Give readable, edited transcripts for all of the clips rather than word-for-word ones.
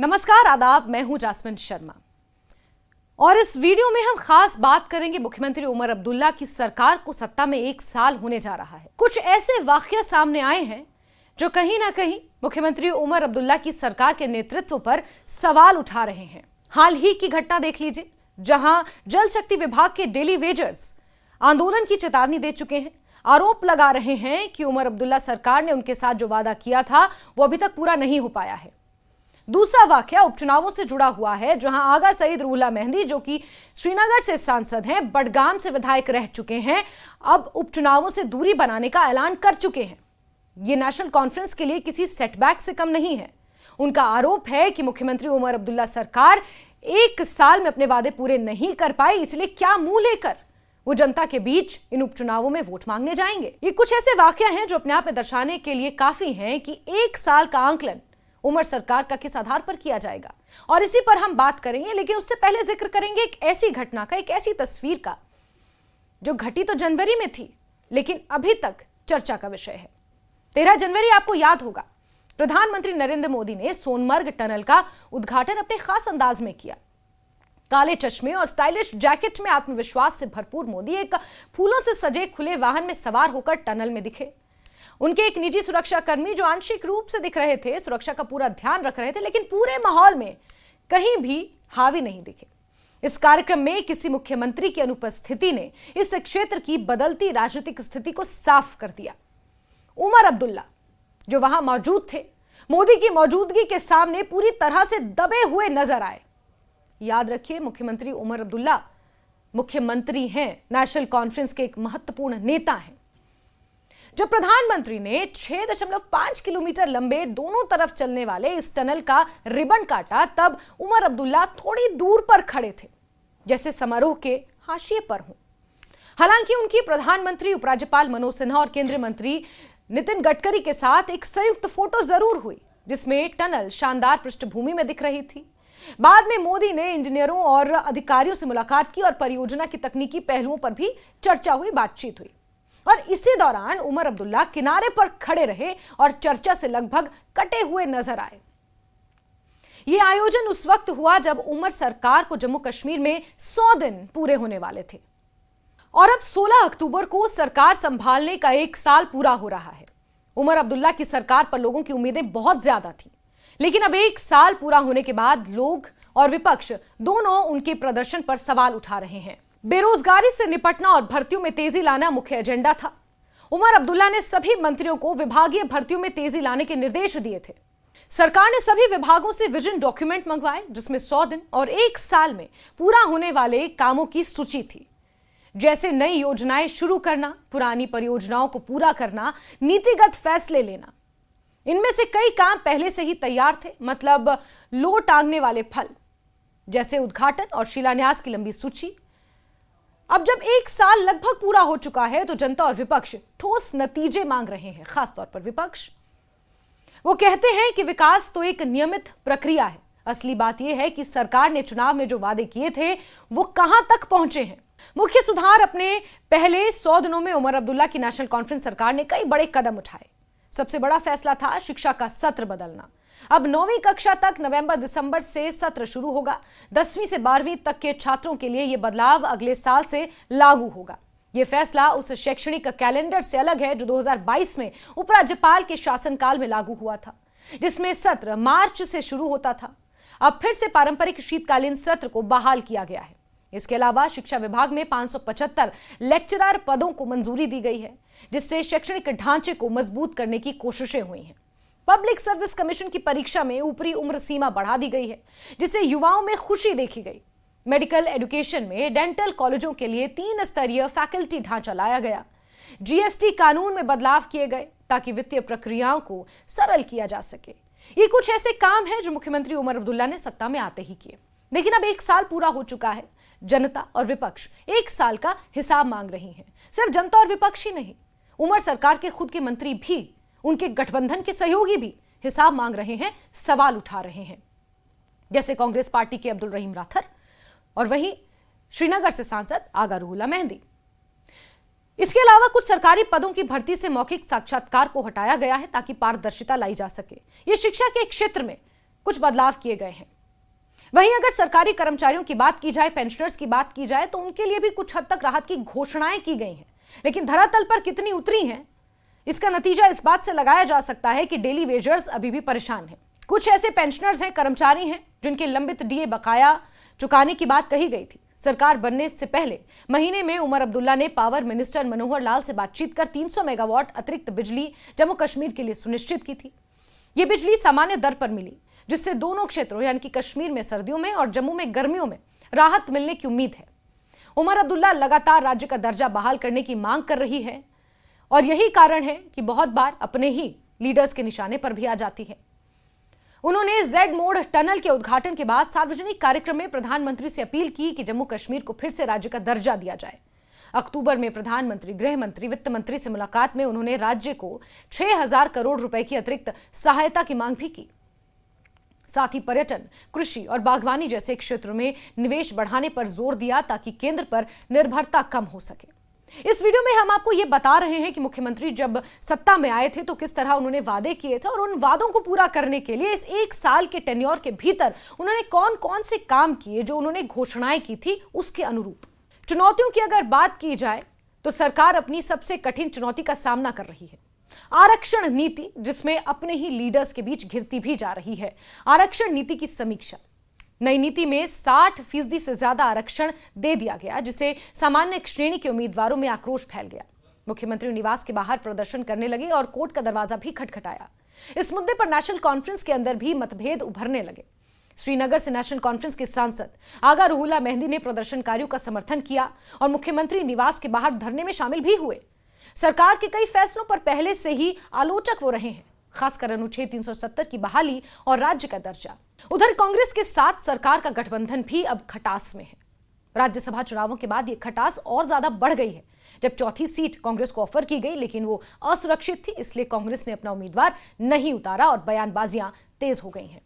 नमस्कार, आदाब। मैं हूं जास्मिन शर्मा और इस वीडियो में हम खास बात करेंगे मुख्यमंत्री उमर अब्दुल्ला की सरकार को सत्ता में 1 साल होने जा रहा है। कुछ ऐसे वाकया सामने आए हैं जो कहीं ना कहीं मुख्यमंत्री उमर अब्दुल्ला की सरकार के नेतृत्व पर सवाल उठा रहे हैं। हाल ही की घटना देख लीजिए, जहां जल शक्ति विभाग के डेली वेजर्स आंदोलन की चेतावनी दे चुके हैं। आरोप लगा रहे हैं कि उमर अब्दुल्ला सरकार ने उनके साथ जो वादा किया था वो अभी तक पूरा नहीं हो पाया है। दूसरा वाकया उपचुनावों से जुड़ा हुआ है, जहां आगा सईद रूहुल्लाह मेहंदी, जो कि श्रीनगर से सांसद हैं, बडगाम से विधायक रह चुके हैं, अब उपचुनावों से दूरी बनाने का ऐलान कर चुके हैं। ये नेशनल कॉन्फ्रेंस के लिए किसी सेटबैक से कम नहीं है। उनका आरोप है कि मुख्यमंत्री उमर अब्दुल्ला सरकार 1 साल में अपने वादे पूरे नहीं कर पाई, इसलिए क्या मुंह लेकर वो जनता के बीच इन उपचुनावों में वोट मांगने जाएंगे। ये कुछ ऐसे वाकया हैं जो अपने आप में दर्शाने के लिए काफी हैं कि 1 साल का आंकलन उमर सरकार का किस आधार पर किया जाएगा, और इसी पर हम बात करेंगे। लेकिन उससे पहले जिक्र करेंगे एक ऐसी घटना का, एक ऐसी तस्वीर का जो घटी तो जनवरी में थी लेकिन अभी तक चर्चा का विषय है। 13 जनवरी आपको याद होगा, प्रधानमंत्री नरेंद्र मोदी ने सोनमर्ग टनल का उद्घाटन अपने खास अंदाज में किया। काले चश्मे और स्टाइलिश जैकेट में आत्मविश्वास से भरपूर मोदी एक फूलों से सजे खुले वाहन में सवार होकर टनल में दिखे। उनके एक निजी सुरक्षा कर्मी, जो आंशिक रूप से दिख रहे थे, सुरक्षा का पूरा ध्यान रख रहे थे, लेकिन पूरे माहौल में कहीं भी हावी नहीं दिखे। इस कार्यक्रम में किसी मुख्यमंत्री की अनुपस्थिति ने इस क्षेत्र की बदलती राजनीतिक स्थिति को साफ कर दिया। उमर अब्दुल्ला जो वहां मौजूद थे, मोदी की मौजूदगी के सामने पूरी तरह से दबे हुए नजर आए। याद रखिए, मुख्यमंत्री उमर अब्दुल्ला मुख्यमंत्री हैं, नेशनल कॉन्फ्रेंस के एक महत्वपूर्ण नेता हैं। जब प्रधानमंत्री ने 6.5 किलोमीटर लंबे दोनों तरफ चलने वाले इस टनल का रिबन काटा, तब उमर अब्दुल्ला थोड़ी दूर पर खड़े थे, जैसे समारोह के हाशिए पर हों। हालांकि उनकी प्रधानमंत्री, उपराज्यपाल मनोज सिन्हा और केंद्रीय मंत्री नितिन गडकरी के साथ एक संयुक्त फोटो जरूर हुई, जिसमें टनल शानदार पृष्ठभूमि में दिख रही थी। बाद में मोदी ने इंजीनियरों और अधिकारियों से मुलाकात की और परियोजना की तकनीकी पहलुओं पर भी चर्चा हुई, बातचीत हुई। और इसी दौरान उमर अब्दुल्ला किनारे पर खड़े रहे और चर्चा से लगभग कटे हुए नजर आए। यह आयोजन उस वक्त हुआ जब उमर सरकार को जम्मू कश्मीर में 100 दिन पूरे होने वाले थे, और अब 16 अक्टूबर को सरकार संभालने का 1 साल पूरा हो रहा है। उमर अब्दुल्ला की सरकार पर लोगों की उम्मीदें बहुत ज्यादा थी, लेकिन अब 1 साल पूरा होने के बाद लोग और विपक्ष दोनों उनके प्रदर्शन पर सवाल उठा रहे हैं। बेरोजगारी से निपटना और भर्तियों में तेजी लाना मुख्य एजेंडा था। उमर अब्दुल्ला ने सभी मंत्रियों को विभागीय भर्तियों में तेजी लाने के निर्देश दिए थे। सरकार ने सभी विभागों से विजन डॉक्यूमेंट मंगवाए, जिसमें 100 दिन और 1 साल में पूरा होने वाले कामों की सूची थी, जैसे नई योजनाएं शुरू करना, पुरानी परियोजनाओं को पूरा करना, नीतिगत फैसले लेना। इनमें से कई काम पहले से ही तैयार थे, मतलब लो टांगने वाले फल, जैसे उद्घाटन और शिलान्यास की लंबी सूची। अब जब 1 साल लगभग पूरा हो चुका है तो जनता और विपक्ष ठोस नतीजे मांग रहे हैं। खासतौर पर विपक्ष, वो कहते हैं कि विकास तो एक नियमित प्रक्रिया है। असली बात यह है कि सरकार ने चुनाव में जो वादे किए थे वो कहां तक पहुंचे हैं। मुख्य सुधार, अपने पहले 100 दिनों में उमर अब्दुल्ला की नेशनल कॉन्फ्रेंस सरकार ने कई बड़े कदम उठाए। सबसे बड़ा फैसला था शिक्षा का सत्र बदलना। अब 9वीं कक्षा तक नवंबर-दिसंबर से सत्र शुरू होगा। 10वीं से 12वीं तक के छात्रों के लिए यह बदलाव अगले साल से लागू होगा। यह फैसला उस शैक्षणिक कैलेंडर से अलग है जो 2022 में उपराज्यपाल के शासनकाल में लागू हुआ था, जिसमें सत्र मार्च से शुरू होता था। अब फिर से पारंपरिक शीतकालीन सत्र को बहाल किया गया है। इसके अलावा शिक्षा विभाग में 575 लेक्चरर पदों को मंजूरी दी गई है, जिससे शैक्षणिक ढांचे को मजबूत करने की कोशिशें हुई हैं। पब्लिक सर्विस कमीशन की परीक्षा में ऊपरी उम्र सीमा बढ़ा दी गई है, जिससे युवाओं में खुशी देखी गई। मेडिकल एजुकेशन में डेंटल कॉलेजों के लिए 3 स्तरीय फैकल्टी ढांचा लाया गया। जीएसटी कानून में बदलाव किए गए ताकि वित्तीय प्रक्रियाओं को सरल किया जा सके। ये कुछ ऐसे काम हैं जो मुख्यमंत्री उमर अब्दुल्ला ने सत्ता में आते ही किए। लेकिन अब 1 साल पूरा हो चुका है। जनता और विपक्ष 1 साल का हिसाब मांग रही हैं। सिर्फ जनता और विपक्ष ही नहीं, उमर सरकार के खुद के मंत्री भी, उनके गठबंधन के सहयोगी भी हिसाब मांग रहे हैं, सवाल उठा रहे हैं, जैसे कांग्रेस पार्टी के अब्दुल रहीम राठर और वहीं श्रीनगर से सांसद आगा रूहुल्लाह मेहंदी। इसके अलावा कुछ सरकारी पदों की भर्ती से मौखिक साक्षात्कार को हटाया गया है ताकि पारदर्शिता लाई जा सके। यह शिक्षा के क्षेत्र में कुछ बदलाव किए गए हैं। वहीं अगर सरकारी कर्मचारियों की बात की जाए, पेंशनर्स की बात की जाए, तो उनके लिए भी कुछ हद तक राहत की घोषणाएं की गई हैं। लेकिन धरातल पर कितनी उतरी हैं, इसका नतीजा इस बात से लगाया जा सकता है कि डेली वेजर्स अभी भी परेशान हैं। कुछ ऐसे पेंशनर्स हैं, कर्मचारी हैं, जिनके लंबित डीए बकाया चुकाने की बात कही गई थी। सरकार बनने से पहले महीने में उमर अब्दुल्ला ने पावर मिनिस्टर मनोहर लाल से बातचीत कर 300 मेगावाट अतिरिक्त बिजली जम्मू कश्मीर के लिए सुनिश्चित की थी। यह बिजली सामान्य दर पर मिली, जिससे दोनों क्षेत्रों यानी कि कश्मीर में सर्दियों में और जम्मू में गर्मियों में राहत मिलने की उम्मीद है। उमर अब्दुल्ला लगातार राज्य का दर्जा बहाल करने की मांग कर रही है और यही कारण है कि बहुत बार अपने ही लीडर्स के निशाने पर भी आ जाती है। उन्होंने जेड मोड़ टनल के उद्घाटन के बाद सार्वजनिक कार्यक्रम में प्रधानमंत्री से अपील की कि जम्मू कश्मीर को फिर से राज्य का दर्जा दिया जाए। अक्टूबर में प्रधानमंत्री, गृह मंत्री, वित्त मंत्री से मुलाकात में उन्होंने राज्य को 6,000 करोड़ रुपए की अतिरिक्त सहायता की मांग भी की। साथ ही पर्यटन, कृषि और बागवानी जैसे क्षेत्रों में निवेश बढ़ाने पर जोर दिया ताकि केंद्र पर निर्भरता कम हो सके। इस वीडियो में हम आपको यह बता रहे हैं कि मुख्यमंत्री जब सत्ता में आए थे तो किस तरह उन्होंने वादे किए थे और उन वादों को पूरा करने के लिए इस 1 साल के टेन्योर के भीतर उन्होंने कौन कौन से काम किए जो उन्होंने घोषणाएं की थी उसके अनुरूप। चुनौतियों की अगर बात की जाए तो सरकार अपनी सबसे कठिन चुनौती का सामना कर रही है, आरक्षण नीति, जिसमें अपने ही लीडर्स के बीच घिरती भी जा रही है। आरक्षण नीति की समीक्षा, नई नीति में 60% से ज्यादा आरक्षण दे दिया गया, जिसे सामान्य श्रेणी के उम्मीदवारों में आक्रोश फैल गया। मुख्यमंत्री निवास के बाहर प्रदर्शन करने लगे और कोर्ट का दरवाजा भी खटखटाया। इस मुद्दे पर नेशनल कॉन्फ्रेंस के अंदर भी मतभेद उभरने लगे। श्रीनगर से नेशनल कॉन्फ्रेंस के सांसद आगा रूहुल्ला मेहंदी ने प्रदर्शनकारियों का समर्थन किया और मुख्यमंत्री निवास के बाहर धरने में शामिल भी हुए। सरकार के कई फैसलों पर पहले से ही आलोचक वो रहे हैं, खासकर अनुच्छेद 370 की बहाली और राज्य का दर्जा। उधर कांग्रेस के साथ सरकार का गठबंधन भी अब खटास में है। राज्यसभा चुनावों के बाद ये खटास और ज्यादा बढ़ गई है, जब चौथी सीट कांग्रेस को ऑफर की गई, लेकिन वो असुरक्षित थी, इसलिए कांग्रेस ने अपना उम्मीदवार नहीं उतारा और बयानबाजियां तेज हो गई हैं।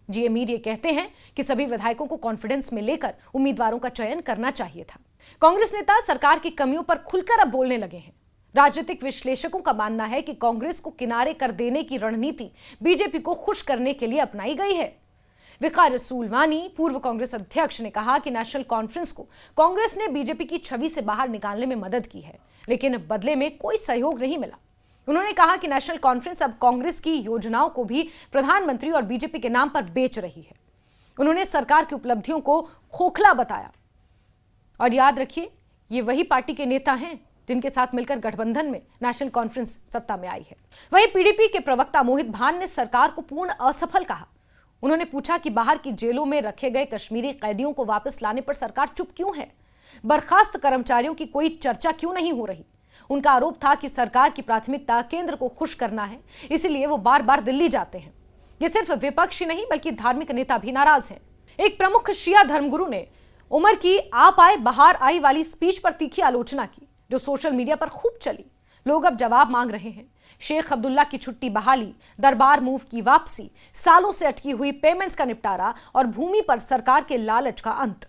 जीए मीर ये कहते हैं कि सभी विधायकों को कॉन्फिडेंस में लेकर उम्मीदवारों का चयन करना चाहिए था। कांग्रेस नेता सरकार की कमियों पर खुलकर अब बोलने लगे हैं। राजनीतिक विश्लेषकों का मानना है कि कांग्रेस को किनारे कर देने की रणनीति बीजेपी को खुश करने के लिए अपनाई गई है। विकार रसूलवानी, पूर्व कांग्रेस अध्यक्ष, ने कहा कि नेशनल कॉन्फ्रेंस को कांग्रेस ने बीजेपी की छवि से बाहर निकालने में मदद की है, लेकिन बदले में कोई सहयोग नहीं मिला। उन्होंने कहा कि नेशनल कॉन्फ्रेंस अब कांग्रेस की योजनाओं को भी प्रधानमंत्री और बीजेपी के नाम पर बेच रही है। उन्होंने सरकार की उपलब्धियों को खोखला बताया। और याद रखिए, ये वही पार्टी के नेता हैं जिनके साथ मिलकर गठबंधन में नेशनल कॉन्फ्रेंस सत्ता में आई है। वहीं पीडीपी के प्रवक्ता मोहित भान ने सरकार को पूर्ण असफल कहा। उन्होंने पूछा कि बाहर की जेलों में रखे गए कश्मीरी कैदियों को वापस लाने पर सरकार चुप क्यों है? बर्खास्त कर्मचारियों की कोई चर्चा क्यों नहीं हो रही? उनका आरोप था कि सरकार की प्राथमिकता केंद्र को खुश करना है, इसीलिए वो बार बार दिल्ली जाते हैं। ये सिर्फ विपक्ष ही नहीं बल्कि धार्मिक नेता भी नाराज हैं। एक प्रमुख शिया धर्मगुरु ने उमर की "आप आए बाहर आई" वाली स्पीच पर तीखी आलोचना की, जो सोशल मीडिया पर खूब चली। लोग अब जवाब मांग रहे हैं। शेख अब्दुल्ला की छुट्टी बहाली, दरबार मूव की वापसी, सालों से अटकी हुई पेमेंट्स का निपटारा और भूमि पर सरकार के लालच का अंत।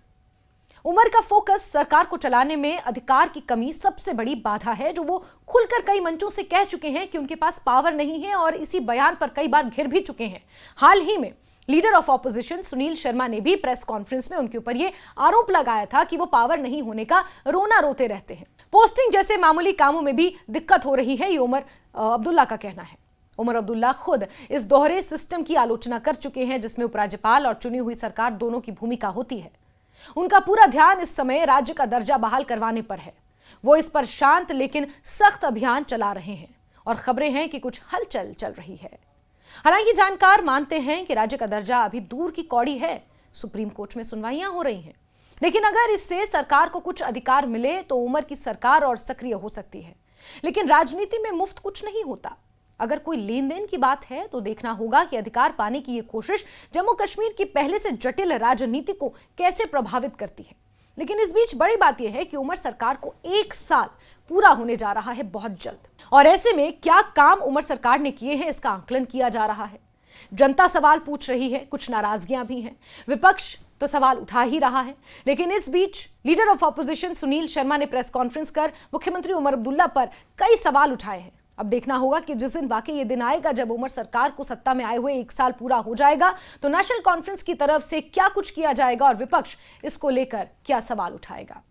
उमर का फोकस सरकार को चलाने में अधिकार की कमी सबसे बड़ी बाधा है, जो वो खुलकर कई मंचों से कह चुके हैं कि उनके पास पावर नहीं है और इसी बयान पर कई बार घिर भी चुके हैं। हाल ही में leader of opposition Sunil Sharma ने भी प्रेस कॉन्फ्रेंस में उनके ऊपर यह आरोप लगाया था कि वो पावर नहीं होने का रोना रोते रहते हैं। पोस्टिंग जैसे मामूली कामों में भी दिक्कत हो रही है, ये उमर अब्दुल्ला का कहना है। उमर अब्दुल्ला खुद इस दोहरे सिस्टम की आलोचना कर चुके हैं, जिसमें उपराज्यपाल और चुनी हुई सरकार दोनों की भूमिका होती है। उनका पूरा ध्यान इस समय राज्य का दर्जा बहाल करवाने पर है। वो इस पर शांत लेकिन सख्त अभियान चला रहे हैं और खबरें हैं कि कुछ हलचल चल रही है। हालांकि जानकार मानते हैं कि राज्य का दर्जा अभी दूर की कौड़ी है। सुप्रीम कोर्ट में सुनवाइयां हो रही हैं, लेकिन अगर इससे सरकार को कुछ अधिकार मिले तो उमर की सरकार और सक्रिय हो सकती है। लेकिन राजनीति में मुफ्त कुछ नहीं होता। अगर कोई लेन देन की बात है तो देखना होगा कि अधिकार पाने की ये कोशिश जम्मू कश्मीर की पहले से जटिल राजनीति को कैसे प्रभावित करती है। लेकिन इस बीच बड़ी बात यह है कि उमर सरकार को 1 साल पूरा होने जा रहा है बहुत जल्द, और ऐसे में क्या काम उमर सरकार ने किए हैं इसका आकलन किया जा रहा है। जनता सवाल पूछ रही है, कुछ नाराजगियां भी हैं, विपक्ष तो सवाल उठा ही रहा है। लेकिन इस बीच leader of opposition Sunil Sharma ने प्रेस कॉन्फ्रेंस कर मुख्यमंत्री उमर अब्दुल्ला पर कई सवाल उठाए हैं। अब देखना होगा कि जिस दिन वाकई ये दिन आएगा जब उमर सरकार को सत्ता में आए हुए 1 साल पूरा हो जाएगा, तो नेशनल कॉन्फ्रेंस की तरफ से क्या कुछ किया जाएगा और विपक्ष इसको लेकर क्या सवाल उठाएगा।